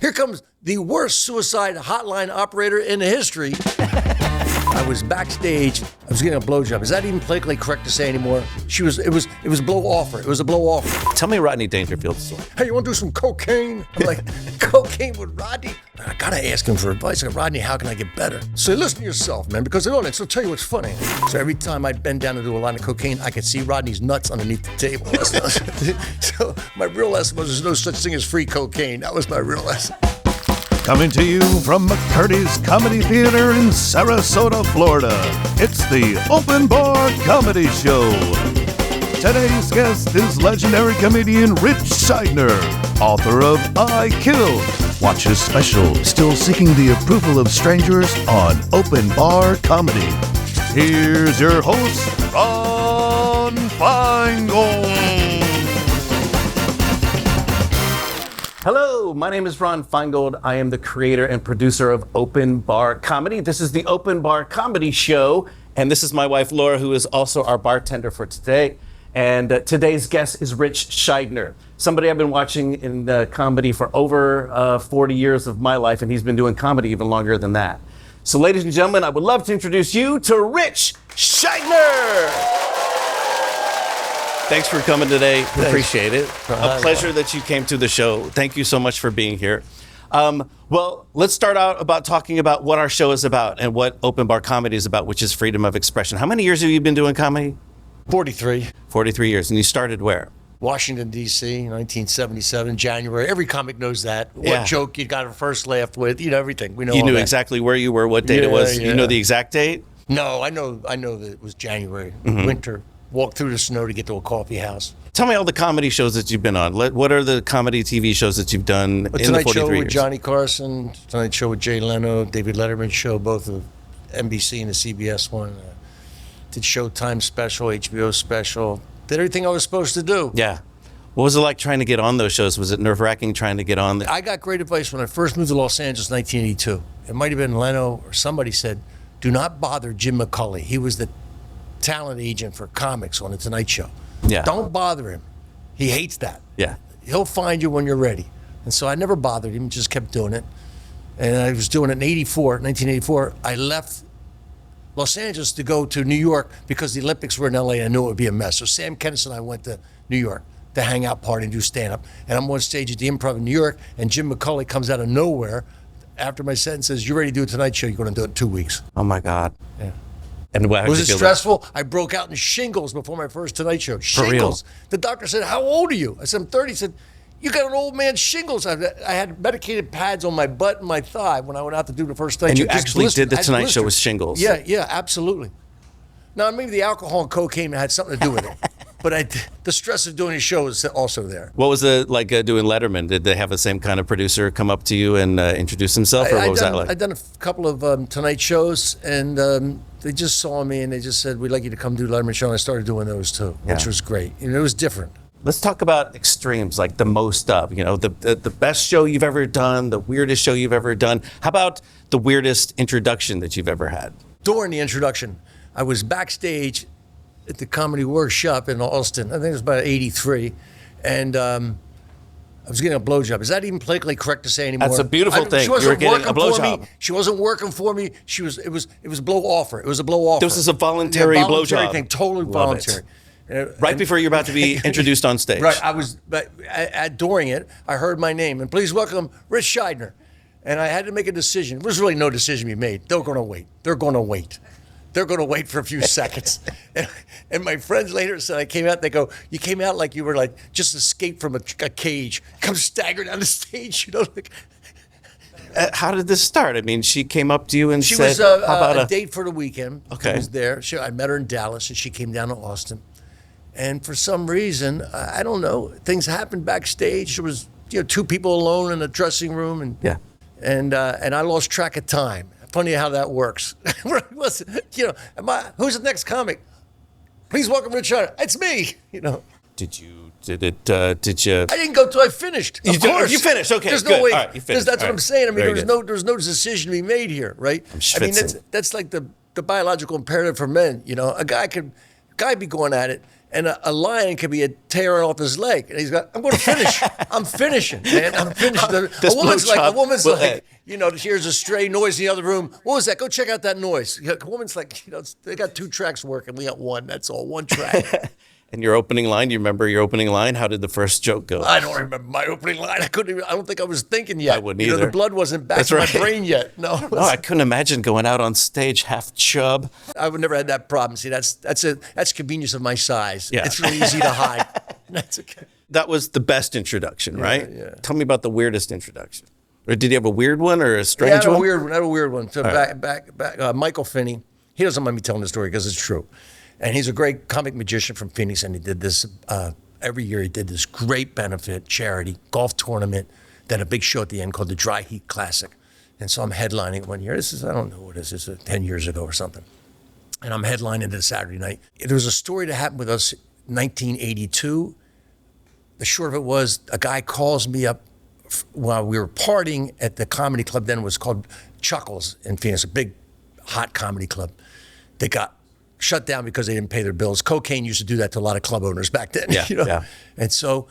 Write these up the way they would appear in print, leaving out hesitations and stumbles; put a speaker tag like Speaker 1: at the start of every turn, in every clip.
Speaker 1: Here comes the worst suicide hotline operator in history. I was backstage. I was getting a blowjob. Is that even politically correct to say anymore? It was a blow offer. It was a blow offer.
Speaker 2: Tell me Rodney Dangerfield's story.
Speaker 1: Hey, you want to do some cocaine? I'm like, cocaine with Rodney? I gotta ask him for advice. I go, Rodney, how can I get better? So listen to yourself, man, because the audience will tell you what's funny. So every time I'd bend down to do a line of cocaine, I could see Rodney's nuts underneath the table. So my real lesson was there's no such thing as free cocaine. That was my real lesson.
Speaker 3: Coming to you from McCurdy's Comedy Theater in Sarasota, Florida, it's the Open Bar Comedy Show. Today's guest is legendary comedian Ritch Shydner, author of I Killed. Watch his special, Still Seeking the Approval of Strangers, on Open Bar Comedy. Here's your host, Ron Feingold.
Speaker 2: Hello, my name is Ron Feingold. I am the creator and producer of Open Bar Comedy. This is the Open Bar Comedy Show, and this is my wife, Laura, who is also our bartender for today. And today's guest is Ritch Shydner, somebody I've been watching in comedy for over 40 years of my life, and he's been doing comedy even longer than that. So, ladies and gentlemen, I would love to introduce you to Ritch Shydner. Thanks for coming today. Thanks. Appreciate it. A pleasure that you came to the show. Thank you so much for being here. Well, let's start out about talking about what our show is about and what Open Bar Comedy is about, which is freedom of expression. How many years have you been doing comedy?
Speaker 1: 43.
Speaker 2: 43 years. And you started where?
Speaker 1: Washington, D.C., 1977, January. Every comic knows that. What joke you got a first laugh with, everything. We know
Speaker 2: You
Speaker 1: all
Speaker 2: knew
Speaker 1: that.
Speaker 2: exactly where you were, what date it was. You know the exact date?
Speaker 1: No, I know that it was January, winter. Walked through the snow to get to a coffee house.
Speaker 2: Tell me all the comedy shows that you've been on. What are the comedy TV shows that you've done in the 43 years?
Speaker 1: Tonight Show with Johnny Carson, Tonight Show with Jay Leno, David Letterman show, both the NBC and the CBS one. Did Showtime special, HBO special. Did everything I was supposed to do.
Speaker 2: Yeah. What was it like trying to get on those shows? Was it nerve-wracking trying to get on?
Speaker 1: I got great advice when I first moved to Los Angeles in 1982. It might have been Leno or somebody said, do not bother Jim McCulley. He was the talent agent for comics on the Tonight Show.
Speaker 2: Yeah.
Speaker 1: Don't bother him. He hates that.
Speaker 2: Yeah.
Speaker 1: He'll find you when you're ready. And so I never bothered him, just kept doing it. And I was doing it in 1984. I left Los Angeles to go to New York because the Olympics were in LA and I knew it would be a mess. So Sam Kinison and I went to New York to hang out, party, and do stand-up. And I'm on stage at the Improv in New York, and Jim McCulley comes out of nowhere after my set and says, you ready to do a Tonight Show? You're going to do it in 2 weeks.
Speaker 2: Oh, my God.
Speaker 1: Yeah.
Speaker 2: And
Speaker 1: was it stressful? I broke out in shingles before my first Tonight Show. Shingles. The doctor said, how old are you? I said, I'm 30. He said, you got an old man's shingles. I had medicated pads on my butt and my thigh when I went out to do the first Tonight Show.
Speaker 2: And you actually did the Tonight Show with shingles.
Speaker 1: Yeah, absolutely. Now, maybe the alcohol and cocaine had something to do with it. But the stress of doing a show is also there.
Speaker 2: What was it like doing Letterman? Did they have the same kind of producer come up to you and introduce himself, or what was that like?
Speaker 1: I'd done a couple of Tonight shows, and they just saw me and they just said, we'd like you to come do Letterman show. And I started doing those too, which was great. It was different.
Speaker 2: Let's talk about extremes, like the most of, the best show you've ever done, the weirdest show you've ever done. How about the weirdest introduction that you've ever had?
Speaker 1: During the introduction, I was backstage at the Comedy Workshop in Austin. I think it was about 83. And I was getting a blowjob. Is that even politically correct to say anymore?
Speaker 2: That's a beautiful thing.
Speaker 1: She wasn't
Speaker 2: You were getting a blowjob.
Speaker 1: She wasn't working for me. It was a blow offer. It was a blow offer.
Speaker 2: This is a voluntary blowjob.
Speaker 1: Thing, totally voluntary.
Speaker 2: Right before you're about to be introduced on stage.
Speaker 1: Right. I was, during it, I heard my name. And please welcome Ritch Shydner. And I had to make a decision. There was really no decision to be made. They're going to wait. They're going to wait. They're going to wait for a few seconds. And my friends later said I came out, they go, you came out like you were like just escaped from a cage. Come stagger down the stage, like.
Speaker 2: How did this start? I mean, she came up to you and
Speaker 1: she
Speaker 2: said,
Speaker 1: was
Speaker 2: how about
Speaker 1: a date for the weekend.
Speaker 2: Okay.
Speaker 1: I was there. I met her in Dallas and she came down to Austin. And for some reason, I don't know, things happened backstage. There was, two people alone in a dressing room. And I lost track of time. Funny how that works. Who's the next comic? Please welcome Ritch Shyder. It's me.
Speaker 2: Did you? I
Speaker 1: didn't go till I finished. Of course.
Speaker 2: You finished. Okay.
Speaker 1: There's
Speaker 2: good.
Speaker 1: no way.
Speaker 2: All right, you finished.
Speaker 1: That's what I'm saying. I mean,
Speaker 2: Very
Speaker 1: there's no decision to be made here, right?
Speaker 2: I mean,
Speaker 1: that's like the biological imperative for men. A guy be going at it, And a lion could be tearing off his leg. And he's got, I'm going to finish. I'm finishing, man. I'm finishing. A woman's like, she hears a stray noise in the other room. What was that? Go check out that noise. A woman's like, they got 2 tracks working. We got 1. That's all, 1 track.
Speaker 2: And your opening line, do you remember your opening line? How did the first joke go?
Speaker 1: I don't remember my opening line. I don't think I was thinking yet.
Speaker 2: I wouldn't either.
Speaker 1: The blood wasn't back to my brain yet. No,
Speaker 2: I couldn't imagine going out on stage half chub.
Speaker 1: I would never had that problem. See, that's convenience of my size.
Speaker 2: Yeah.
Speaker 1: It's really easy to hide. That's okay.
Speaker 2: That was the best introduction, right?
Speaker 1: Yeah.
Speaker 2: Tell me about the weirdest introduction. Or did you have a weird one or a strange
Speaker 1: one?
Speaker 2: one?
Speaker 1: I had a weird one. So back, Michael Finney, he doesn't mind me telling the story because it's true. And he's a great comic magician from Phoenix, and he did this every year. He did this great benefit charity golf tournament, then a big show at the end called the Dry Heat Classic. And so I'm headlining it one year. I don't know what this is, 10 years ago or something. And I'm headlining this Saturday night. There was a story that happened with us in 1982. The short of it was a guy calls me up while we were partying at the comedy club then. It was called Chuckles in Phoenix, a big, hot comedy club. They got shut down because they didn't pay their bills. Cocaine used to do that to a lot of club owners back then.
Speaker 2: Yeah.
Speaker 1: And so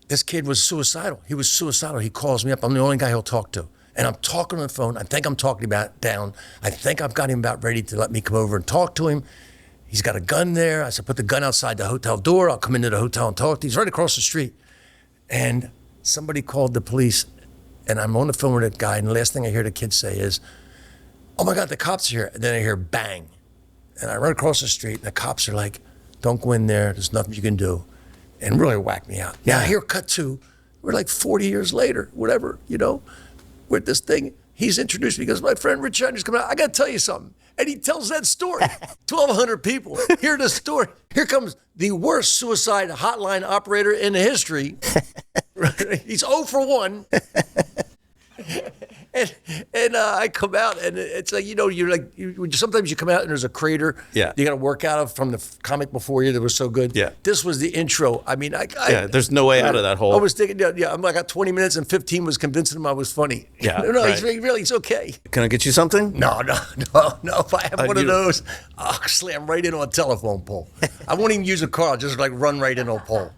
Speaker 1: this kid was suicidal. He was suicidal. He calls me up. I'm the only guy he'll talk to. And I'm talking on the phone. I think I'm talking about down. I think I've got him about ready to let me come over and talk to him. He's got a gun there. I said, put the gun outside the hotel door. I'll come into the hotel and talk to him. He's right across the street. And somebody called the police, and I'm on the phone with that guy, and the last thing I hear the kid say is, oh my God, the cops are here. And then I hear bang. And I run across the street, and the cops are like, don't go in there. There's nothing you can do. And really whacked me out. Now, here, cut to, we're like 40 years later, whatever, with this thing. He's introduced me because my friend Ritch Shyder's coming out. I got to tell you something. And he tells that story. 1,200 people hear the story. Here comes the worst suicide hotline operator in the history. He's 0 for 1. And I come out, and it's like, sometimes you come out and there's a crater you got to work out of from the comic before you that was so good.
Speaker 2: Yeah.
Speaker 1: This was the intro. I mean,
Speaker 2: there's no way out of that hole.
Speaker 1: I was thinking, I'm like, I got 20 minutes and 15 was convincing him I was funny.
Speaker 2: Yeah.
Speaker 1: No,
Speaker 2: right.
Speaker 1: he's okay.
Speaker 2: Can I get you something?
Speaker 1: No. If I have one of those, I'll slam right into a telephone pole. I won't even use a car. I'll just run right into a pole.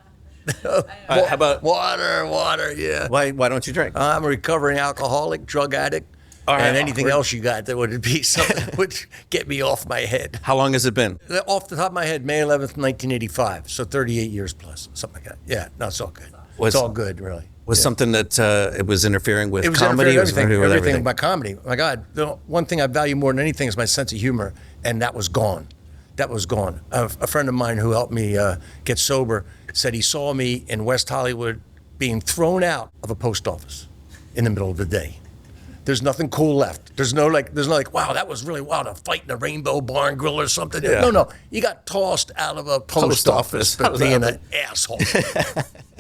Speaker 2: How about
Speaker 1: water? Yeah.
Speaker 2: Why don't you drink?
Speaker 1: I'm a recovering alcoholic, drug addict, and anything else you got that would be something that would get me off my head.
Speaker 2: How long has it been?
Speaker 1: Off the top of my head, May 11th, 1985. So 38 years plus, something like that. Yeah, no, it's all good. It's all good, really.
Speaker 2: Was something that it was interfering with
Speaker 1: it was
Speaker 2: comedy?
Speaker 1: Everything with my comedy. My God, the one thing I value more than anything is my sense of humor, and that was gone. A friend of mine who helped me get sober said he saw me in West Hollywood being thrown out of a post office in the middle of the day. There's nothing cool left. There's no wow, that was really wild, a fight in a Rainbow Barn Grill or something.
Speaker 2: Yeah.
Speaker 1: No, you got tossed out of a post office for being an asshole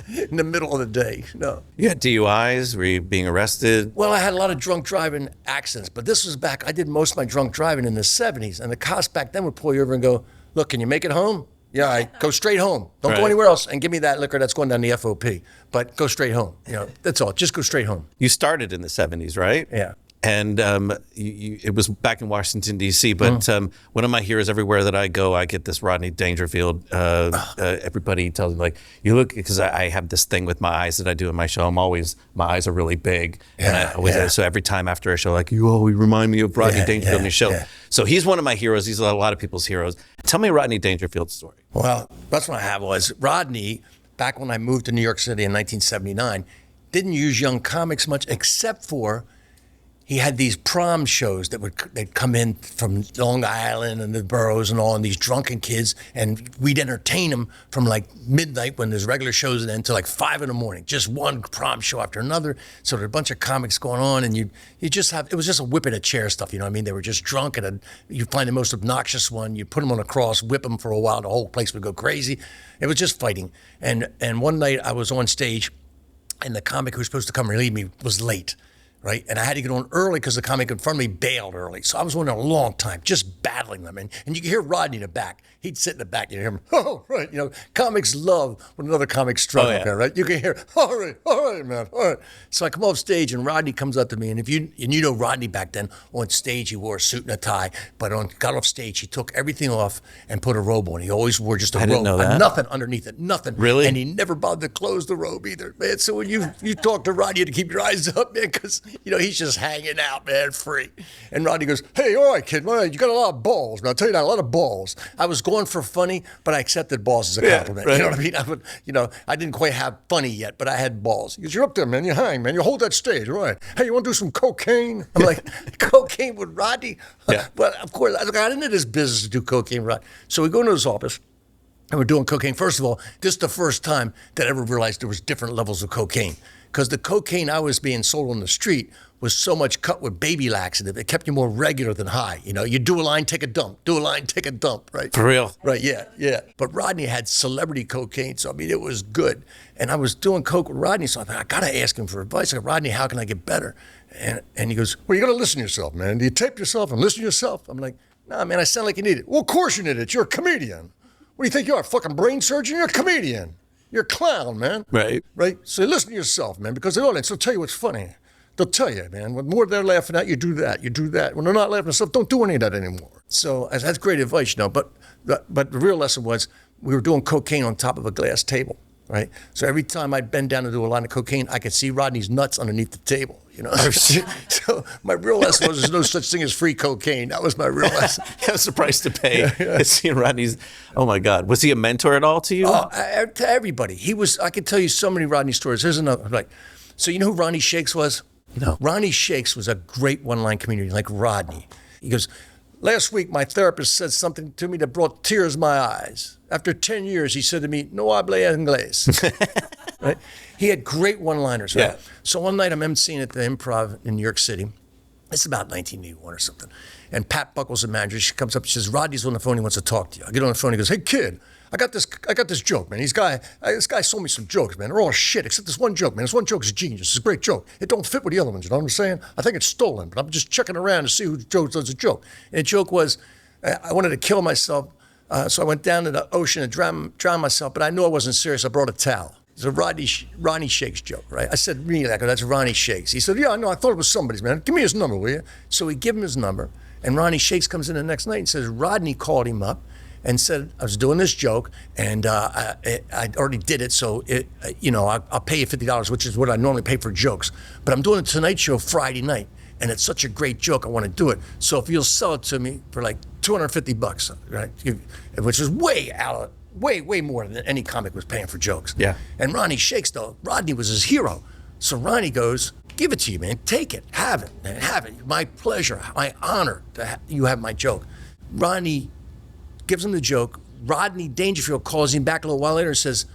Speaker 1: in the middle of the day. No.
Speaker 2: You had DUIs? Were you being arrested?
Speaker 1: Well, I had a lot of drunk driving accidents, but this was back, I did most of my drunk driving in the 70s, and the cops back then would pull you over and go, look, can you make it home? Yeah, all right, go straight home. Don't go anywhere else and give me that liquor that's going down the FOP. But go straight home. That's all. Just go straight home.
Speaker 2: You started in the 70s, right?
Speaker 1: Yeah.
Speaker 2: And it was back in Washington, D.C., but one of my heroes everywhere that I go, I get this Rodney Dangerfield. Everybody tells me, you look, because I have this thing with my eyes that I do in my show. My eyes are really big. So every time after a show, you always remind me of Rodney Dangerfield in your show. Yeah. So he's one of my heroes. He's a lot of people's heroes. Tell me Rodney Dangerfield's story.
Speaker 1: Well, that's what I have was Rodney, back when I moved to New York City in 1979, didn't use young comics much except for he had these prom shows they'd come in from Long Island and the boroughs and all, and these drunken kids, and we'd entertain them from midnight when there's regular shows and then to 5 in the morning, just one prom show after another. So there were a bunch of comics going on, and you just have, it was just a whip in a chair stuff, you know what I mean? They were just drunk, and you'd find the most obnoxious one, you'd put them on a cross, whip them for a while, the whole place would go crazy. It was just fighting. And one night I was on stage, and the comic who was supposed to come relieve me was late. right? And I had to get on early because the comic in front of me bailed early. So I was on there a long time, just battling them. And you could hear Rodney in the back. He'd sit in the back, you hear him, oh, right. Comics love when another comic's struggling up there, right? You can hear, all right, man, all right. So I come off stage and Rodney comes up to me. And you know Rodney back then, on stage he wore a suit and a tie, but got off stage, he took everything off and put a robe on. He always wore just a robe.
Speaker 2: I didn't know that.
Speaker 1: Nothing underneath it, nothing.
Speaker 2: Really?
Speaker 1: And he never bothered to close the robe either, man. So when you talk to Rodney, you have to keep your eyes up, man, because, he's just hanging out, man, free. And Rodney goes, hey, all right, kid, all right, you got a lot of balls, man. I'll tell you that, a lot of balls. I was going for funny, but I accepted balls as a compliment.
Speaker 2: Right.
Speaker 1: You know what I mean? I didn't quite have funny yet, but I had balls. He goes, you're up there, man. You hang, man. You hold that stage, all right. Hey, you want to do some cocaine? I'm like, cocaine with Rodney?
Speaker 2: Yeah.
Speaker 1: But of course, I got into this business to do cocaine with Rodney. So we go into his office. And we're doing cocaine. First of all, this is the first time that I ever realized there was different levels of cocaine. Because the cocaine I was being sold on the street was so much cut with baby laxative, it kept you more regular than high. You do a line, take a dump, do a line, take a dump, right?
Speaker 2: For real?
Speaker 1: Right, yeah. But Rodney had celebrity cocaine, so it was good. And I was doing coke with Rodney, so I thought, I gotta ask him for advice. I go, Rodney, how can I get better? And he goes, well, you gotta listen to yourself, man. Do you tape yourself and listen to yourself? I'm like, nah, man, I sound like an idiot. Well, of course you need it. You're a comedian. What do you think you are, a fucking brain surgeon? You're a comedian. You're a clown, man.
Speaker 2: Right.
Speaker 1: Right? So listen to yourself, man, because the audience will tell you what's funny. They'll tell you, man. When more they're laughing at, you do that. You do that. When they're not laughing at stuff, don't do any of that anymore. So that's great advice, But the real lesson was we were doing cocaine on top of a glass table, right? So every time I'd bend down to do a line of cocaine, I could see Rodney's nuts underneath the table, So my real lesson was there's no such thing as free cocaine. That was my real lesson.
Speaker 2: That's the price to pay. Seeing Rodney's, oh my God. Was he a mentor at all to you?
Speaker 1: To everybody. I could tell you so many Rodney stories. Here's another, so you know who Ronnie Shakes was?
Speaker 2: No.
Speaker 1: Ronnie Shakes was a great one-line comedian like Rodney. He goes, last week my therapist said something to me that brought tears to my eyes. After 10 years, he said to me, no habla inglés. Right? He had great one-liners. Right?
Speaker 2: Yeah.
Speaker 1: So one night I'm emceeing at the Improv in New York City. It's about 1981 or something. And Pat Buckles, the manager, she comes up, she says, Rodney's on the phone, he wants to talk to you. I get on the phone, he goes, hey kid, I got this joke, man. This guy sold me some jokes, man. They're all shit, except this one joke, man. This one joke's a genius. It's a great joke. It don't fit with the other ones, you know what I'm saying? I think it's stolen, but I'm just checking around to see who does a joke. And the joke was, I wanted to kill myself, so I went down to the ocean and drowned myself, but I knew I wasn't serious. I brought a towel. It's a Ronnie Shakes joke, right? I said, really, that's Ronnie Shakes. He said, yeah, I know, I thought it was somebody's, man. Give me his number, will you? So we give him his number, and Ronnie Shakes comes in the next night and says, Rodney called him up and said, I was doing this joke, and I already did it, so I'll pay you $50, which is what I normally pay for jokes. But I'm doing the Tonight Show Friday night, and it's such a great joke, I want to do it. So if you'll sell it to me for like $250, right? Which is way more than any comic was paying for jokes.
Speaker 2: Yeah.
Speaker 1: And Ronnie Shakes, though, Rodney was his hero. So Ronnie goes, give it to you, man. Take it. Have it, man. Have it. My pleasure, my honor to you have my joke. Ronnie gives him the joke. Rodney Dangerfield calls him back a little while later and says,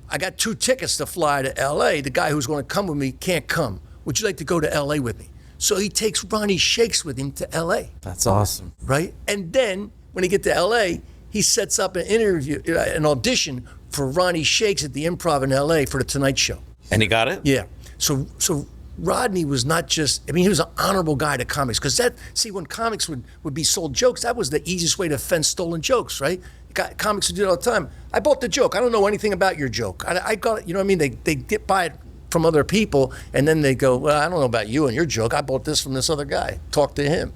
Speaker 1: I got 2 tickets to fly to L.A. The guy who's going to come with me can't come. Would you like to go to L.A. with me? So he takes Ronnie Shakes with him to L.A.
Speaker 2: That's awesome.
Speaker 1: Right? And then when he get to L.A., he sets up an audition for Ronnie Shakes at the Improv in L.A. for the Tonight Show.
Speaker 2: And he got it?
Speaker 1: Yeah. So Rodney was not just, he was an honorable guy to comics. Because when comics would be sold jokes, that was the easiest way to fence stolen jokes, right? Comics would do it all the time. I bought the joke. I don't know anything about your joke. I got it. You know what I mean? They get by it from other people, and then they go, well, I don't know about you and your joke. I bought this from this other guy. Talk to him.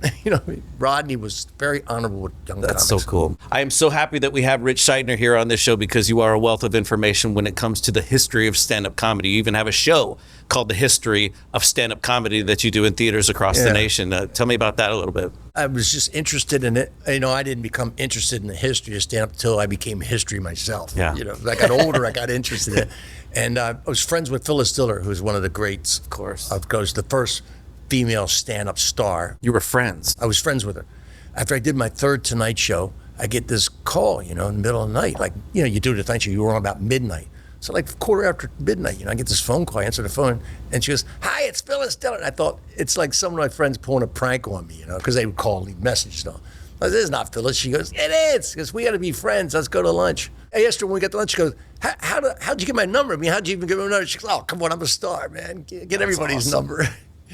Speaker 1: Rodney was very honorable with young comics.
Speaker 2: That's so cool. I am so happy that we have Ritch Shydner here on this show because you are a wealth of information when it comes to the history of stand-up comedy. You even have a show called The History of Stand-Up Comedy that you do in theaters across the nation. Tell me about that a little bit.
Speaker 1: I was just interested in it. I didn't become interested in the history of stand-up until I became history myself.
Speaker 2: Yeah.
Speaker 1: As I got older, I got interested in it. And I was friends with Phyllis Diller, who's one of the greats.
Speaker 2: Of course.
Speaker 1: The first female stand-up star.
Speaker 2: You were friends.
Speaker 1: I was friends with her. After I did my 3rd Tonight Show, I get this call, in the middle of the night. Like, you do the Tonight Show, you were on about midnight. So like quarter after midnight, I get this phone call, I answer the phone, and she goes, hi, it's Phyllis Diller. And I thought, it's like some of my friends pulling a prank on me, because they would call and leave messages. I said, this is not Phyllis. She goes, it is. She goes, we got to be friends. Let's go to lunch. I asked her when we got to lunch, she goes, how'd you get my number? How'd you even get my number? She goes, oh, come on, I'm a star, man. Get everybody's
Speaker 2: awesome.
Speaker 1: number.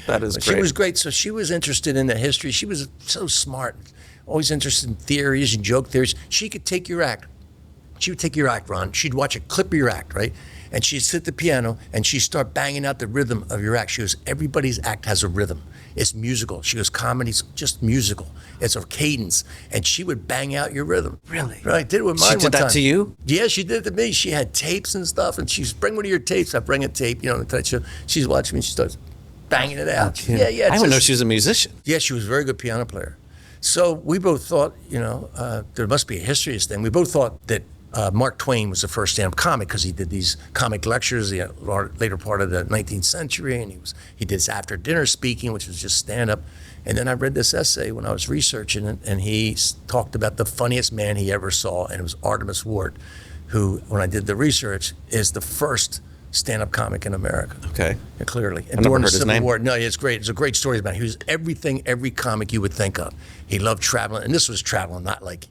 Speaker 2: That is
Speaker 1: But
Speaker 2: great.
Speaker 1: She was great. So she was interested in the history. She was so smart, always interested in theories and joke theories. She could take your act. She would take your act, Ron. She'd watch a clip of your act, right? And she'd sit at the piano and she'd start banging out the rhythm of your act. She goes, everybody's act has a rhythm. It's musical. She goes, comedy's just musical. It's a cadence. And she would bang out your rhythm.
Speaker 2: Really?
Speaker 1: Right. Did it with mine
Speaker 2: She
Speaker 1: one
Speaker 2: did that
Speaker 1: time.
Speaker 2: to you?
Speaker 1: Yeah, she did it to me. She had tapes and stuff. And she's, bring one of your tapes. I bring a tape, on the tight show. She's watching me. She starts banging it out. Yeah.
Speaker 2: I didn't know she was a musician.
Speaker 1: Yeah, she was a very good piano player. So we both thought, there must be a history of this thing. We both thought that Mark Twain was the first stand-up comic because he did these comic lectures the later part of the 19th century, and he did his after dinner speaking, which was just stand-up. And then I read this essay when I was researching it, and he talked about the funniest man he ever saw, and it was Artemus Ward, who, when I did the research, is the first stand-up comic in America.
Speaker 2: Okay.
Speaker 1: Yeah, clearly. And
Speaker 2: never
Speaker 1: during the
Speaker 2: heard his
Speaker 1: Civil
Speaker 2: name.
Speaker 1: War, no, it's great. It's a great story about him. He was everything, every comic you would think of. He loved traveling, and this was traveling, not like,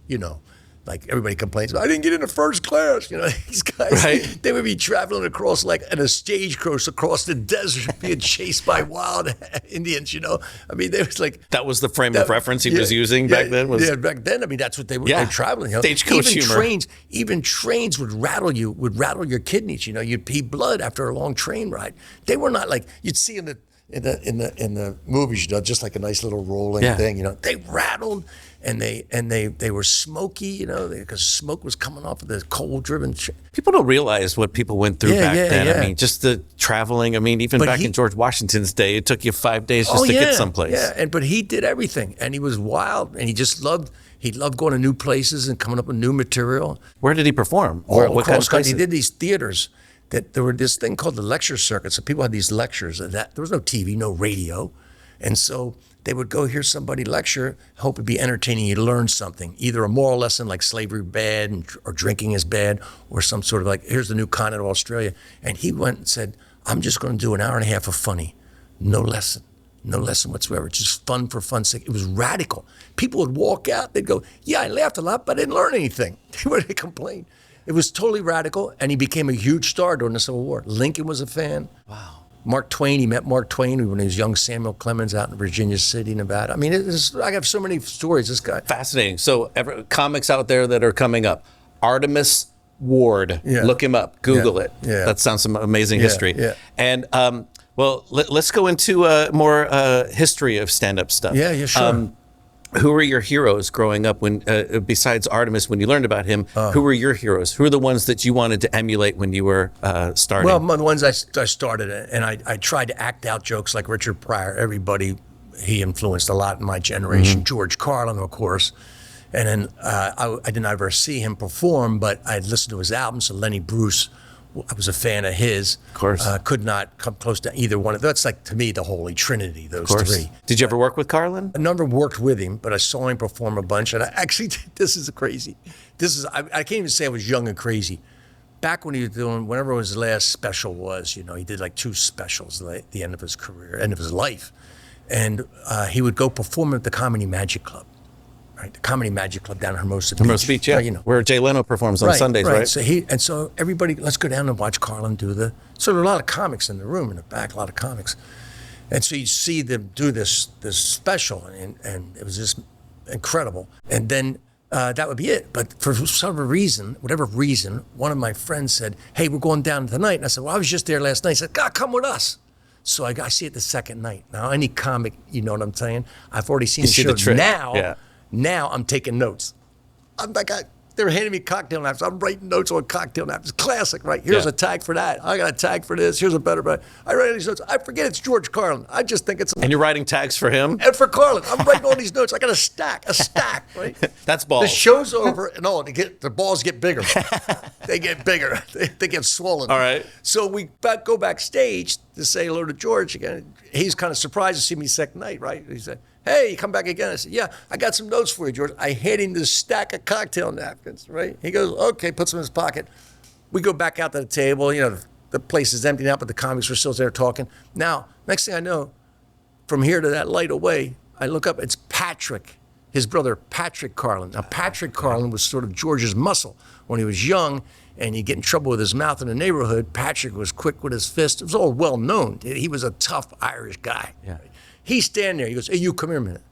Speaker 1: like everybody complains about, I didn't get into first class. These guys,
Speaker 2: Right.
Speaker 1: they would be traveling across like in a stagecoach across the desert, being chased by wild Indians. I mean, they was like
Speaker 2: That was the frame of reference he was using back then?
Speaker 1: Yeah, back then. I mean, that's what they were
Speaker 2: Yeah.
Speaker 1: traveling.
Speaker 2: Stagecoach humor.
Speaker 1: Even trains would rattle your kidneys. You'd pee blood after a long train ride. They were not like you'd see in the movies, just like a nice little rolling thing. They rattled. And they were smoky, because smoke was coming off of the coal-driven.
Speaker 2: People don't realize what people went through back then.
Speaker 1: Yeah.
Speaker 2: I mean, just the traveling. I mean, even back in George Washington's day, it took you 5 days just to get someplace.
Speaker 1: Yeah, but he did everything, and he was wild, and he loved going to new places and coming up with new material.
Speaker 2: Where did he perform?
Speaker 1: All
Speaker 2: What
Speaker 1: across
Speaker 2: kind of
Speaker 1: country. He
Speaker 2: places?
Speaker 1: did these theaters that there were this thing called the lecture circuit. So people had these lectures, and there was no TV, no radio, and so they would go hear somebody lecture, hope it'd be entertaining, you learn something, either a moral lesson like slavery bad or drinking is bad, or some sort of like, here's the new continent of Australia. And he went and said, I'm just going to do an hour and a half of funny, no lesson whatsoever, just fun for fun's sake. It was radical. People would walk out, they'd go, yeah, I laughed a lot, but I didn't learn anything. They would complain. It was totally radical, and he became a huge star during the Civil War. Lincoln was a fan.
Speaker 2: Wow.
Speaker 1: Mark Twain, he met Mark Twain when he was young Samuel Clemens out in Virginia City, Nevada. I mean, I have so many stories, this guy.
Speaker 2: Fascinating. So, comics out there that are coming up. Artemus Ward.
Speaker 1: Yeah.
Speaker 2: Look him up. Google it.
Speaker 1: Yeah.
Speaker 2: That sounds some amazing history.
Speaker 1: Yeah.
Speaker 2: And, let's go into more history of stand-up stuff.
Speaker 1: Yeah, sure.
Speaker 2: Who were your heroes growing up when, besides Artemis, when you learned about him? Who were your heroes? Who are the ones that you wanted to emulate when you were starting?
Speaker 1: Well, the ones I started, and I tried to act out jokes like Richard Pryor. Everybody he influenced a lot in my generation.
Speaker 2: Mm-hmm.
Speaker 1: George Carlin, of course. And then I didn't ever see him perform, but I'd listened to his albums. So Lenny Bruce, I was a fan of his.
Speaker 2: Of course.
Speaker 1: Could not come close to either one of that's like, to me, the holy trinity, those three.
Speaker 2: Did you ever work with Carlin?
Speaker 1: I never worked with him, but I saw him perform a bunch. And I actually, this is crazy. I can't even say I was young and crazy. Back when he was doing, whenever his last special was, he did like 2 specials at the end of his career, end of his life. And he would go perform at the Comedy Magic Club. Right, the Comedy Magic Club down in Hermosa Beach.
Speaker 2: Hermosa Beach, yeah. Where Jay Leno performs on Sundays, right?
Speaker 1: So everybody, let's go down and watch Carlin do so there were a lot of comics in the room in the back, a lot of comics. And so you see them do this special, and it was just incredible. And then that would be it. But for whatever reason, one of my friends said, hey, we're going down tonight. And I said, well, I was just there last night. He said, God, come with us. So I see it the second night. Now, any comic, you know what I'm saying? I've already seen the show.
Speaker 2: The trick.
Speaker 1: Now I'm taking notes. They're handing me cocktail napkins. I'm writing notes on cocktail napkins. Classic, right? Here's a tag for that. I got a tag for this. Here's a better. I write these notes. I forget it's George Carlin. I just think it's.
Speaker 2: And you're writing tags for him?
Speaker 1: And for Carlin. I'm writing all these notes. I got a stack, right?
Speaker 2: That's balls.
Speaker 1: The show's over, and the balls get bigger. They get bigger. They get swollen.
Speaker 2: All right.
Speaker 1: So we go backstage to say hello to George again. He's kind of surprised to see me second night, right? He said, hey, you come back again? I said, yeah, I got some notes for you, George. I hand him this stack of cocktail napkins, right? He goes, okay, puts them in his pocket. We go back out to the table. The place is emptied out, but the comics were still there talking. Now, next thing I know, from here to that light away, I look up, it's Patrick his brother Patrick Carlin. Now, Patrick Carlin was sort of George's muscle. When he was young and he'd get in trouble with his mouth in the neighborhood, Patrick was quick with his fist. It was all well known. He was a tough Irish guy.
Speaker 2: Yeah.
Speaker 1: He's standing there. He goes, hey, you come here a minute.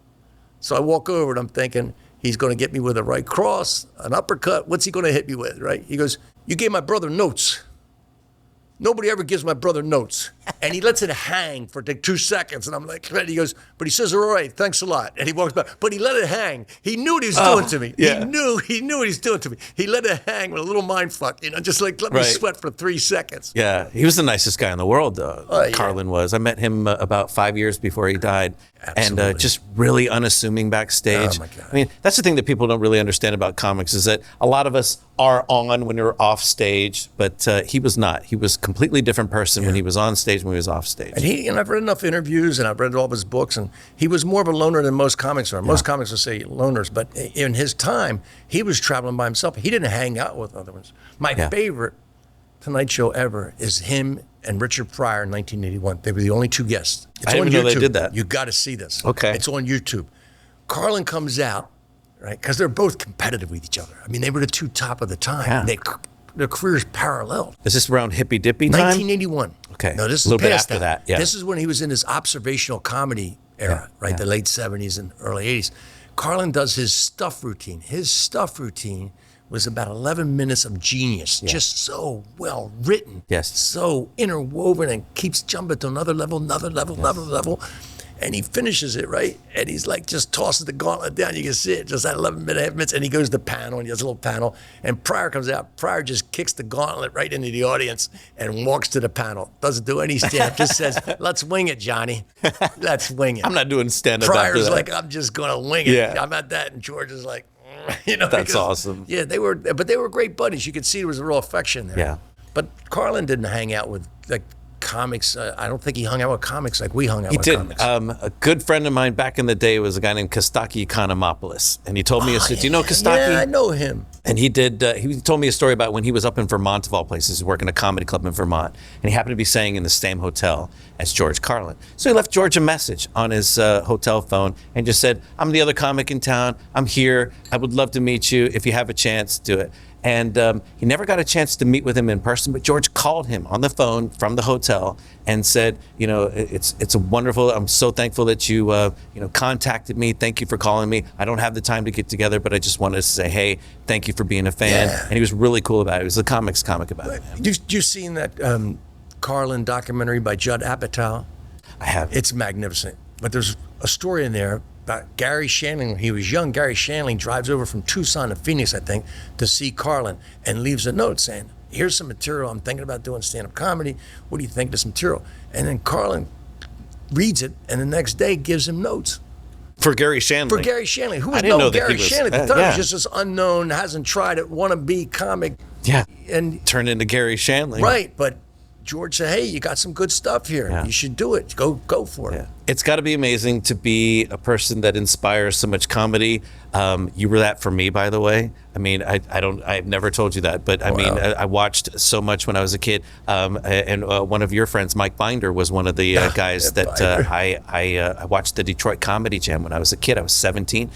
Speaker 1: So I walk over and I'm thinking, he's going to get me with a right cross, an uppercut. What's he going to hit me with, right? He goes, you gave my brother notes. Nobody ever gives my brother notes. And he lets it hang for like 2 seconds. And I'm like, he goes, but he says, all right, thanks a lot. And he walks back. But he let it hang. He knew what he was doing to me.
Speaker 2: Yeah.
Speaker 1: He knew what he was doing to me. He let it hang with a little mind fuck, just like let me sweat for 3 seconds.
Speaker 2: Yeah, he was the nicest guy in the world,
Speaker 1: Yeah.
Speaker 2: Carlin was. I met him about 5 years before he died.
Speaker 1: Absolutely.
Speaker 2: And just really unassuming backstage.
Speaker 1: Oh, my God.
Speaker 2: I mean, that's the thing that people don't really understand about comics is that a lot of us are on when you're off stage, but he was not. He was a completely different person when he was on stage and when he was off stage.
Speaker 1: And I've read enough interviews and I've read all of his books, and he was more of a loner than most comics are. Most comics will say loners, but in his time, he was traveling by himself. He didn't hang out with other ones. My favorite Tonight Show ever is him and Richard Pryor in 1981. They were the only 2 guests. It's
Speaker 2: I didn't
Speaker 1: on
Speaker 2: even know
Speaker 1: YouTube.
Speaker 2: they did that.
Speaker 1: You got to see this.
Speaker 2: Okay.
Speaker 1: It's on YouTube. Carlin comes out, right? Because they're both competitive with each other. I mean, they were the 2 top of the time.
Speaker 2: Yeah.
Speaker 1: Their careers paralleled.
Speaker 2: Is this around Hippy Dippy time?
Speaker 1: 1981.
Speaker 2: Okay.
Speaker 1: No, this is
Speaker 2: a little bit
Speaker 1: past
Speaker 2: after that. Yeah.
Speaker 1: This is when he was in his observational comedy era, right? The late 70s and early 80s. Carlin does his stuff routine. His stuff routine was about 11 minutes of genius, just so well written, so interwoven, and keeps jumping to another level, another level. And he finishes it, right? And he's like, just tosses the gauntlet down. You can see it, just that 11 minutes. And he goes to the panel, and he has a little panel. And Pryor comes out. Pryor just kicks the gauntlet right into the audience and walks to the panel. Doesn't do any stand-up, just says, let's wing it, Johnny. Let's wing it.
Speaker 2: I'm not doing stand-up after
Speaker 1: Pryor's
Speaker 2: that.
Speaker 1: like, I'm just going to wing it.
Speaker 2: Yeah.
Speaker 1: I'm at that. And George is like,
Speaker 2: That's awesome.
Speaker 1: Yeah, they were great buddies. You could see there was a real affection there.
Speaker 2: Yeah.
Speaker 1: But Carlin didn't hang out with like comics. I don't think he hung out with comics like we hung out with
Speaker 2: didn't.
Speaker 1: comics.
Speaker 2: A good friend of mine back in the day was a guy named Kostaki Economopoulos. And he told me, do you know Kostaki?
Speaker 1: Yeah, I know him.
Speaker 2: And he told me a story about when he was up in Vermont, of all places, working a comedy club in Vermont. And he happened to be staying in the same hotel as George Carlin. So he left George a message on his hotel phone and just said, I'm the other comic in town. I'm here. I would love to meet you. If you have a chance, do it. And he never got a chance to meet with him in person, but George called him on the phone from the hotel and said, it's a wonderful, I'm so thankful that you contacted me. Thank you for calling me. I don't have the time to get together, but I just wanted to say, hey, thank you for being a fan.
Speaker 1: Yeah.
Speaker 2: And he was really cool about it. He was a comic about it.
Speaker 1: You seen that Carlin documentary by Judd Apatow?
Speaker 2: I have.
Speaker 1: It's magnificent. But there's a story in there about Gary Shandling. When he was young, Gary Shandling drives over from Tucson to Phoenix, I think, to see Carlin and leaves a note saying, here's some material. I'm thinking about doing stand-up comedy. What do you think of this material? And then Carlin reads it, and the next day gives him notes.
Speaker 2: For Gary Shandling.
Speaker 1: For Gary Shandling. Who was
Speaker 2: I didn't know
Speaker 1: no
Speaker 2: that
Speaker 1: Gary
Speaker 2: he was,
Speaker 1: Shandling at the time?
Speaker 2: yeah.
Speaker 1: He was just this unknown, hasn't tried it, wannabe comic.
Speaker 2: Yeah.
Speaker 1: And
Speaker 2: turned into Gary Shandling.
Speaker 1: right, but George said, hey, you got some good stuff here.
Speaker 2: Yeah.
Speaker 1: You should do it. Go for it.
Speaker 2: Yeah. It's got to be amazing to be a person that inspires so much comedy. You were that for me, by the way. I mean, I've never told you that, but I mean, I watched so much when I was a kid. And one of your friends, Mike Binder, was one of the guys that I watched the Detroit Comedy Jam when I was a kid. I was 16,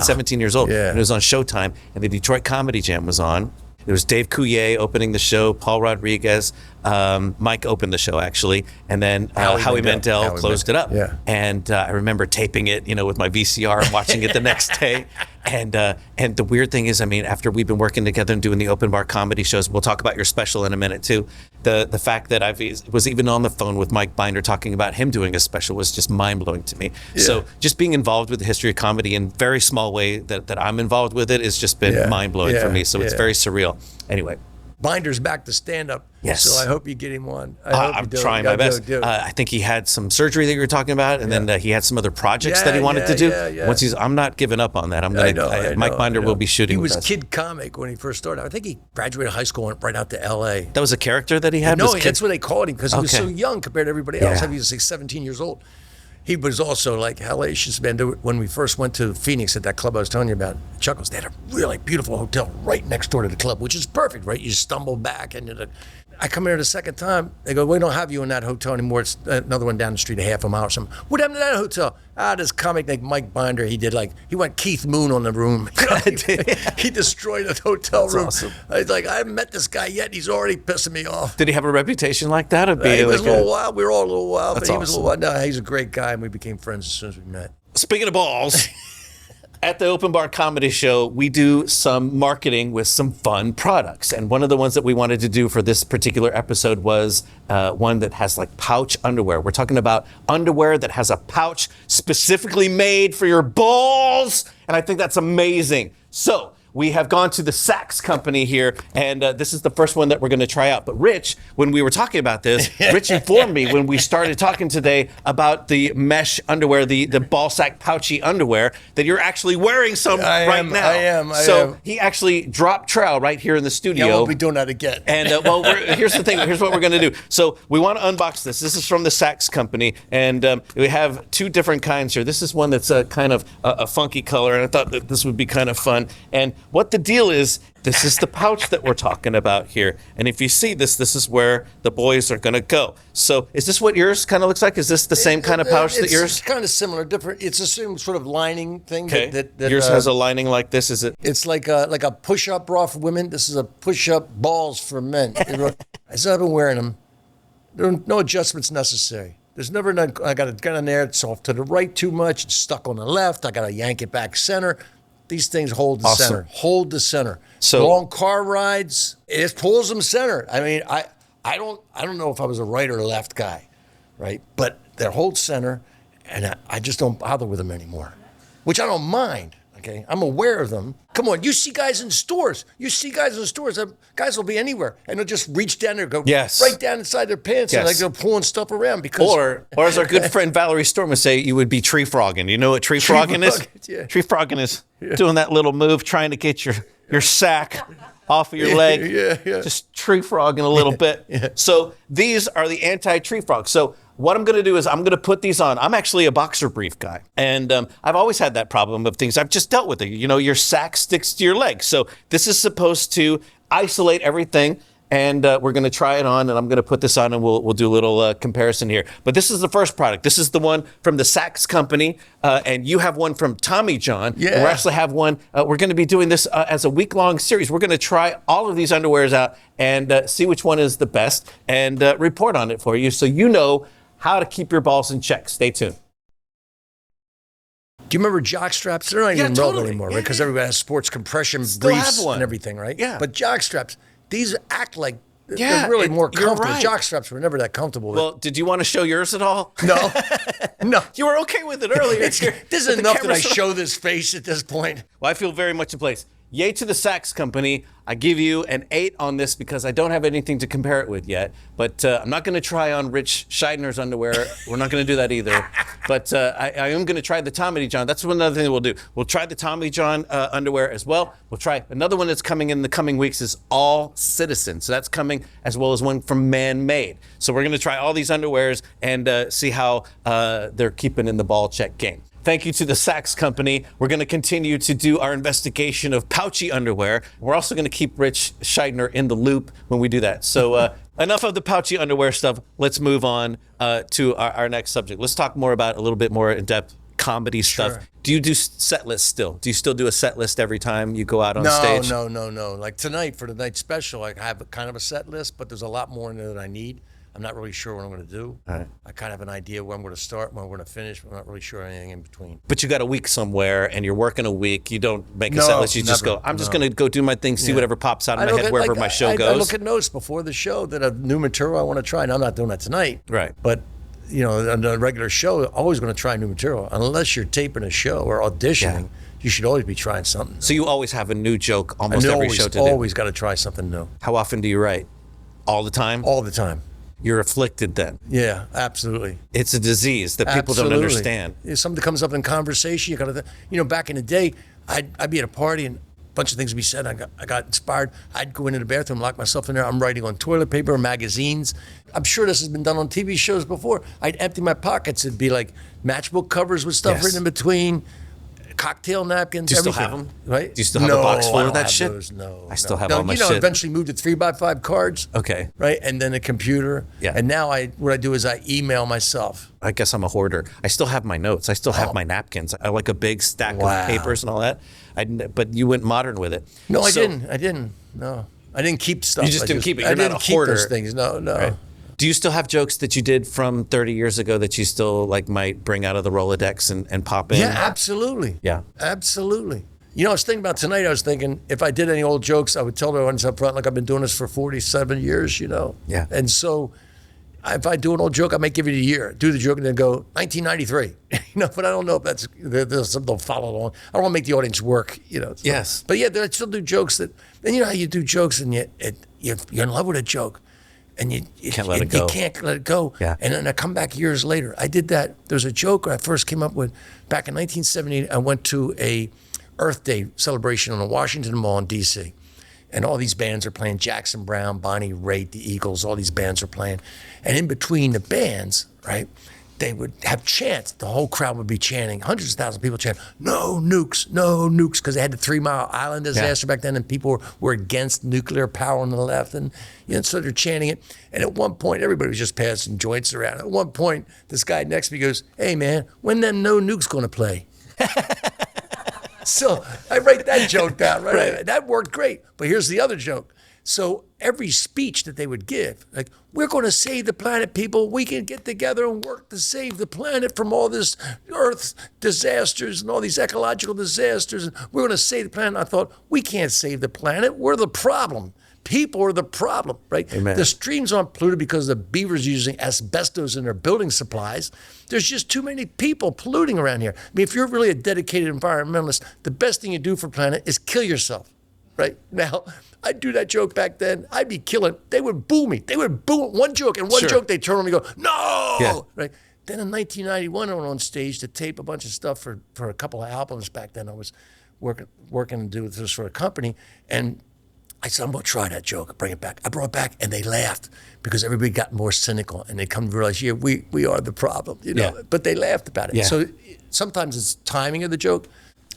Speaker 2: 17 years old.
Speaker 1: Yeah.
Speaker 2: And it was on Showtime, and the Detroit Comedy Jam was on. It was Dave Coulier opening the show, Paul Rodriguez, Mike opened the show actually, and then Howie Mandel closed it up.
Speaker 1: Yeah.
Speaker 2: And I remember taping it, with my VCR and watching it the next day. And the weird thing is, I mean, after we've been working together and doing the open bar comedy shows, we'll talk about your special in a minute too. The fact that I was even on the phone with Mike Binder talking about him doing a special was just mind blowing to me. Yeah. So just being involved with the history of comedy in very small way that I'm involved with it has just been mind blowing for me. So it's very surreal. Anyway.
Speaker 1: Binder's back to stand up.
Speaker 2: Yes.
Speaker 1: So I hope you get him on.
Speaker 2: I'm trying my best. I think he had some surgery that you were talking about, and then he had some other projects that he wanted to do.
Speaker 1: Yeah.
Speaker 2: Once I'm not giving up on that. Mike Binder will be shooting.
Speaker 1: He was
Speaker 2: with us.
Speaker 1: kid comic when he first started. I think he graduated high school and went right out to L.A.
Speaker 2: That was a character that he had?
Speaker 1: No, that's what they called him because he was so young compared to everybody else.
Speaker 2: Yeah.
Speaker 1: He was like 17 years old. He was also like hellacious, man. When we first went to Phoenix at that club I was telling you about, Chuckles, they had a really beautiful hotel right next door to the club, which is perfect, right? You stumble back into the I come here the second time. They go, we don't have you in that hotel anymore. It's another one down the street, a half a mile or something. What happened to that hotel? This comic like Mike Binder, he went Keith Moon on the room. He destroyed the hotel room.
Speaker 2: Awesome.
Speaker 1: I was like, I haven't met this guy yet. He's already pissing me off.
Speaker 2: Did he have a reputation like that?
Speaker 1: He was a little wild. We were all a little wild,
Speaker 2: That's
Speaker 1: but he was a little
Speaker 2: awesome.
Speaker 1: wild. No, he's a great guy, and we became friends as soon as we met.
Speaker 2: Speaking of balls, at the Open Bar Comedy Show, we do some marketing with some fun products. And one of the ones that we wanted to do for this particular episode was one that has like pouch underwear. We're talking about underwear that has a pouch specifically made for your balls. And I think that's amazing. So we have gone to the Saks company here, and this is the first one that we're going to try out. But Ritch, when we were talking about this, Ritch informed me when we started talking today about the mesh underwear, the ball sack pouchy underwear, that you're actually wearing some now.
Speaker 1: I am.
Speaker 2: So he actually dropped trowel right here in the studio.
Speaker 1: Yeah, I won't be doing that again.
Speaker 2: And here's the thing. Here's what we're going to do. So we want to unbox this. This is from the Saks company, and we have two different kinds here. This is one that's kind of a funky color, and I thought that this would be kind of fun. And what the deal is, this is the pouch that we're talking about here. And if you see this, this is where the boys are going to go. So is this what yours kind of looks like? Is this the same kind of pouch that yours?
Speaker 1: It's kind of similar, different. It's the same sort of lining thing.
Speaker 2: Okay.
Speaker 1: That
Speaker 2: Yours has a lining like this, is it?
Speaker 1: It's like a push-up bra for women. This is a push-up balls for men. As I've been wearing them, there are no adjustments necessary. There's never none. I got a gun in there. It's off to the right too much. It's stuck on the left. I got to yank it back center. These things hold the
Speaker 2: Awesome.
Speaker 1: center. Hold the center.
Speaker 2: So
Speaker 1: long car rides, it pulls them center. I mean, I don't know if I was a right or left guy, right? But they hold center, and I just don't bother with them anymore, which I don't mind. Okay, I'm aware of them. Come on, you see guys in stores. Guys will be anywhere, and they'll just reach down there, go right down inside their pants, and
Speaker 2: Yes.
Speaker 1: they're pulling stuff around because.
Speaker 2: Or as our good friend Valerie Storm would say, you would be tree frogging. You know what tree frogging is?
Speaker 1: Yeah.
Speaker 2: Tree frogging is doing that little move, trying to get your sack off of your leg.
Speaker 1: Yeah.
Speaker 2: Just tree frogging a little bit.
Speaker 1: Yeah.
Speaker 2: So these are the anti-tree frogs. So what I'm going to do is I'm going to put these on. I'm actually a boxer brief guy. And I've always had that problem of things. I've just dealt with it. You know, your sack sticks to your leg. So this is supposed to isolate everything. And we're going to try it on, and I'm going to put this on, and we'll do a little comparison here. But this is the first product. This is the one from the Saks company, and you have one from Tommy John.
Speaker 1: Yeah.
Speaker 2: And we actually have one. We're going to be doing this as a week-long series. We're going to try all of these underwears out and see which one is the best and report on it for you so you know how to keep your balls in check. Stay tuned.
Speaker 1: Do you remember jock straps? They're not even relevant anymore, right? Because everybody has sports compression briefs and everything, right?
Speaker 2: Yeah.
Speaker 1: But jock straps, these act like
Speaker 2: Yeah,
Speaker 1: they're really more
Speaker 2: you're
Speaker 1: comfortable.
Speaker 2: right.
Speaker 1: Jock straps were never that comfortable.
Speaker 2: Well, did you want to show yours at all?
Speaker 1: No. No.
Speaker 2: You were okay with it earlier.
Speaker 1: This is enough that I show this face at this point.
Speaker 2: Well, I feel very much in place. Yay to the Saks company. I give you an 8 on this because I don't have anything to compare it with yet. But I'm not going to try on Ritch Shydner's underwear. We're not going to do that either. But I am going to try the Tommy John. That's another thing that we'll do. We'll try the Tommy John underwear as well. We'll try another one that's coming in the coming weeks is All Citizen. So that's coming as well as one from Man Made. So we're going to try all these underwears and see how they're keeping in the ball check game. Thank you to the Saks company. We're going to continue to do our investigation of pouchy underwear. We're also going to keep Ritch Shydner in the loop when we do that. So enough of the pouchy underwear stuff. Let's move on to our next subject. Let's talk more about a little bit more in-depth comedy stuff.
Speaker 1: Sure.
Speaker 2: Do you do set lists still? Do you still do a set list every time you go out on stage?
Speaker 1: No. Like tonight for the night special, I have kind of a set list, but there's a lot more in there that I need. I'm not really sure what I'm going to do.
Speaker 2: Right.
Speaker 1: I kind of have an idea where I'm going to start, when I'm going to finish, but I'm not really sure anything in between.
Speaker 2: But you got a week somewhere and you're working a week. You don't make a set list. You just go, I'm just going to go do my thing, see whatever pops out of my head wherever my show goes.
Speaker 1: I look at notes before the show that have new material I want to try. And I'm not doing that tonight.
Speaker 2: Right.
Speaker 1: But, you know, on a regular show, always going to try new material. Unless you're taping a show or auditioning, you should always be trying something new.
Speaker 2: So you always have a new joke almost every show to do.
Speaker 1: Always got to try something new.
Speaker 2: How often do you write? All the time?
Speaker 1: All the time.
Speaker 2: You're afflicted then.
Speaker 1: Yeah, absolutely.
Speaker 2: It's a disease that people don't understand.
Speaker 1: If something comes up in conversation, you got to, you know, back in the day, I'd be at a party and a bunch of things would be said. I got inspired. I'd go into the bathroom, lock myself in there. I'm writing on toilet paper, magazines. I'm sure this has been done on TV shows before. I'd empty my pockets. It'd be like matchbook covers with stuff written in between. cocktail napkins.
Speaker 2: Do you still
Speaker 1: everything,
Speaker 2: have them?
Speaker 1: Right?
Speaker 2: Do you still have a box full
Speaker 1: I
Speaker 2: of
Speaker 1: don't
Speaker 2: that
Speaker 1: have
Speaker 2: shit?
Speaker 1: Those, no,
Speaker 2: I still have
Speaker 1: no,
Speaker 2: all my
Speaker 1: you know,
Speaker 2: shit.
Speaker 1: eventually moved to 3x5 cards.
Speaker 2: Okay.
Speaker 1: Right, and then a computer.
Speaker 2: Yeah.
Speaker 1: And now what I do is I email myself.
Speaker 2: I guess I'm a hoarder. I still have my notes. I still have my napkins. I like a big stack
Speaker 1: Wow.
Speaker 2: of papers and all that. But you went modern with it.
Speaker 1: No, I
Speaker 2: So-
Speaker 1: didn't. I didn't. No, I didn't keep stuff.
Speaker 2: You just didn't keep it. You're
Speaker 1: I
Speaker 2: not
Speaker 1: didn't
Speaker 2: a
Speaker 1: keep
Speaker 2: hoarder.
Speaker 1: those things. No.
Speaker 2: Right. Do you still have jokes that you did from 30 years ago that you still like might bring out of the Rolodex and pop in?
Speaker 1: Yeah, absolutely.
Speaker 2: Yeah.
Speaker 1: Absolutely. You know, I was thinking about tonight, I was thinking if I did any old jokes, I would tell the audience up front, like I've been doing this for 47 years, you know?
Speaker 2: Yeah.
Speaker 1: And so if I do an old joke, I might give it a year, do the joke and then go 1993, you know, but I don't know if there's something they'll follow along. I don't want to make the audience work, you know? So,
Speaker 2: Yes.
Speaker 1: But yeah, I still do jokes and you know how you do jokes and you're in love with a joke. And you
Speaker 2: Can't let it go.
Speaker 1: You can't let it go.
Speaker 2: Yeah.
Speaker 1: And then I come back years later. I did that. There's a joke I first came up with back in 1978. I went to a Earth Day celebration on the Washington Mall in D.C. And all these bands are playing. Jackson Browne, Bonnie Raitt, the Eagles, all these bands are playing. And in between the bands, right, they would have chants. The whole crowd would be chanting. Hundreds of thousands of people chanting, no nukes, because they had the 3 Mile Island disaster back then, and people were against nuclear power on the left. And you know, so they're chanting it. And at one point, everybody was just passing joints around. At one point, this guy next to me goes, hey, man, when them no nukes going to play? So I write that joke down, right? That worked great. But here's the other joke. So every speech that they would give, like, we're going to save the planet, people. We can get together and work to save the planet from all this Earth disasters and all these ecological disasters. And we're going to save the planet. I thought, we can't save the planet. We're the problem. People are the problem, right?
Speaker 2: Amen.
Speaker 1: The streams aren't polluted because the beavers are using asbestos in their building supplies. There's just too many people polluting around here. I mean, if you're really a dedicated environmentalist, the best thing you do for the planet is kill yourself, right? Now, I'd do that joke back then. I'd be killing. They would boo me. They would boo one joke, and one
Speaker 2: Sure.
Speaker 1: joke, they'd turn on me and go, no!
Speaker 2: Yeah.
Speaker 1: Right? Then in 1991, I went on stage to tape a bunch of stuff for a couple of albums back then. I was working to do this for a company, and I said, I'm going to try that joke, bring it back. I brought it back, and they laughed because everybody got more cynical, and they come to realize, yeah, we are the problem, you know.
Speaker 2: Yeah.
Speaker 1: But they laughed about it.
Speaker 2: Yeah.
Speaker 1: So sometimes it's timing of the joke.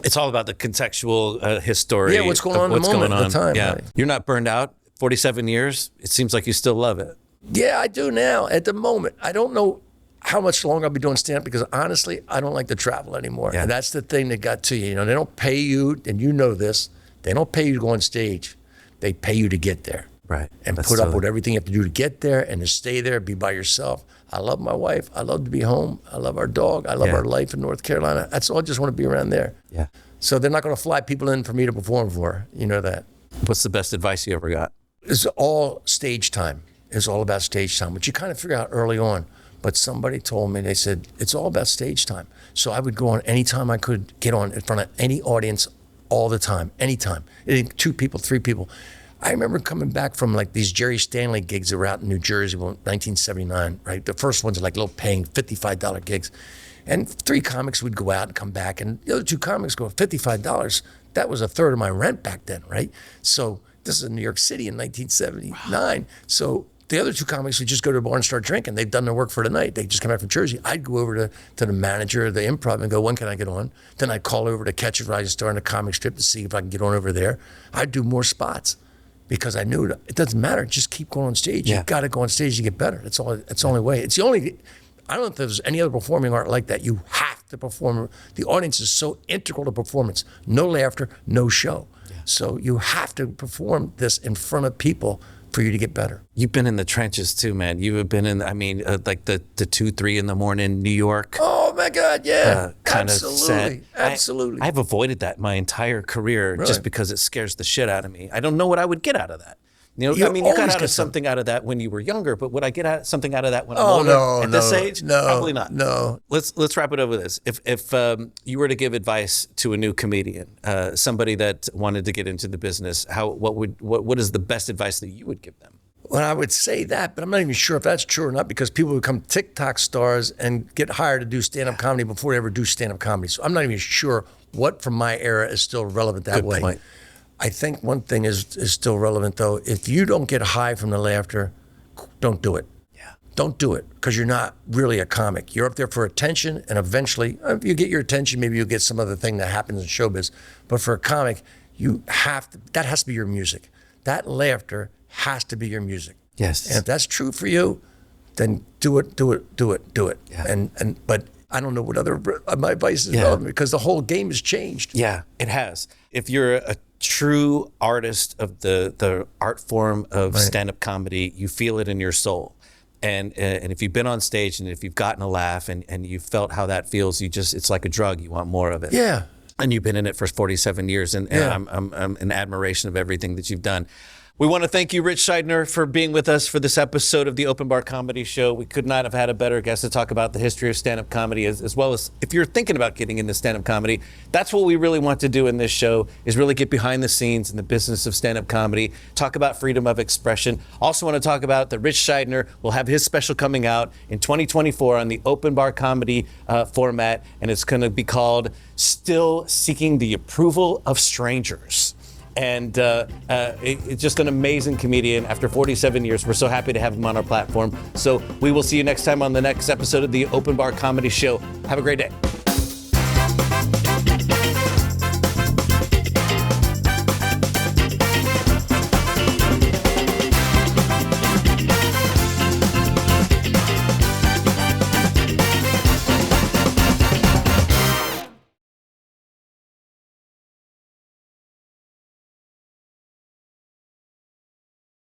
Speaker 2: It's all about the contextual history.
Speaker 1: Yeah, what's going
Speaker 2: of
Speaker 1: on in the
Speaker 2: what's
Speaker 1: moment
Speaker 2: going
Speaker 1: at the
Speaker 2: on.
Speaker 1: time,
Speaker 2: Yeah.
Speaker 1: right.
Speaker 2: You're not burned out. 47 years. It seems like you still love it.
Speaker 1: Yeah, I do now. At the moment, I don't know how much longer I'll be doing stand-up because honestly, I don't like to travel anymore.
Speaker 2: Yeah.
Speaker 1: And that's the thing that got to you. You know, they don't pay you, and you know this, they don't pay you to go on stage. They pay you to get there.
Speaker 2: Right.
Speaker 1: And
Speaker 2: That's
Speaker 1: put up
Speaker 2: totally-
Speaker 1: with everything you have to do to get there and to stay there, be by yourself. I love my wife. I love to be home. I love our dog. I love
Speaker 2: Yeah.
Speaker 1: our life in North Carolina. That's all. I just want to be around there.
Speaker 2: Yeah.
Speaker 1: So they're not going to fly people in for me to perform for. You know that.
Speaker 2: What's the best advice you ever got?
Speaker 1: It's all stage time. It's all about stage time, which you kind of figure out early on. But somebody told me, they said, it's all about stage time. So I would go on anytime I could get on in front of any audience all the time, anytime. 2 people, 3 people. I remember coming back from like these Jerry Stanley gigs that were out in New Jersey, 1979, right? The first ones are like little paying $55 gigs. And 3 comics would go out and come back, and the other 2 comics go, $55. That was a third of my rent back then, right? So this is in New York City in 1979. Wow. So the other 2 comics would just go to a bar and start drinking. They'd done their work for the night. They just come back from Jersey. I'd go over to the manager of the Improv and go, when can I get on? Then I'd call over to Catch a Rising Star in a comic strip to see if I can get on over there. I'd do more spots because I knew it doesn't matter. Just keep going on stage.
Speaker 2: Yeah.
Speaker 1: You got to go on stage to get better. It's the only way. It's the only. I don't know if there's any other performing art like that. You have to perform. The audience is so integral to performance. No laughter, no show. Yeah. So you have to perform this in front of people for you to get better.
Speaker 2: You've been in the trenches too, man. You have been in, like the 2, 3 in the morning, New York.
Speaker 1: Oh my God, yeah.
Speaker 2: Kind
Speaker 1: Absolutely.
Speaker 2: of set.
Speaker 1: Absolutely.
Speaker 2: I've avoided that my entire career
Speaker 1: Really?
Speaker 2: just because it scares the shit out of me. I don't know what I would get out of that. You know,
Speaker 1: You
Speaker 2: I mean, you got
Speaker 1: always
Speaker 2: out
Speaker 1: get
Speaker 2: of something out of that when you were younger, but would I get something out of that when I'm
Speaker 1: Oh,
Speaker 2: older?
Speaker 1: no,
Speaker 2: At this
Speaker 1: no,
Speaker 2: age?
Speaker 1: no,
Speaker 2: Probably not.
Speaker 1: no.
Speaker 2: Let's wrap it up with this. If you were to give advice to a new comedian, somebody that wanted to get into the business, what is the best advice that you would give them?
Speaker 1: Well, I would say that, but I'm not even sure if that's true or not because people become TikTok stars and get hired to do stand-up comedy before they ever do stand-up comedy. So I'm not even sure what from my era is still relevant that
Speaker 2: Good
Speaker 1: way.
Speaker 2: point.
Speaker 1: I think one thing is still relevant though. If you don't get high from the laughter, don't do it.
Speaker 2: Yeah.
Speaker 1: don't do it because you're not really a comic. You're up there for attention, and eventually, if you get your attention, maybe you'll get some other thing that happens in showbiz. But for a comic, that has to be your music. That laughter has to be your music.
Speaker 2: Yes.
Speaker 1: And if that's true for you, then do it.
Speaker 2: Yeah.
Speaker 1: But I don't know what other my advice is because the whole game has changed.
Speaker 2: Yeah, it has. If you're a true artist of the art form of stand-up comedy, you feel it in your soul. And if you've been on stage and if you've gotten a laugh and you felt how that feels, it's like a drug. You want more of it.
Speaker 1: Yeah.
Speaker 2: And you've been in it for 47 years, and I'm in admiration of everything that you've done. We want to thank you, Ritch Shydner, for being with us for this episode of the Open Bar Comedy Show. We could not have had a better guest to talk about the history of stand-up comedy, as well as if you're thinking about getting into stand-up comedy. That's what we really want to do in this show, is really get behind the scenes in the business of stand-up comedy, talk about freedom of expression. Also want to talk about that Ritch Shydner will have his special coming out in 2024 on the Open Bar Comedy format, and it's going to be called Still Seeking the Approval of Strangers. And it's just an amazing comedian. After 47 years, we're so happy to have him on our platform. So we will see you next time on the next episode of the Open Bar Comedy Show. Have a great day.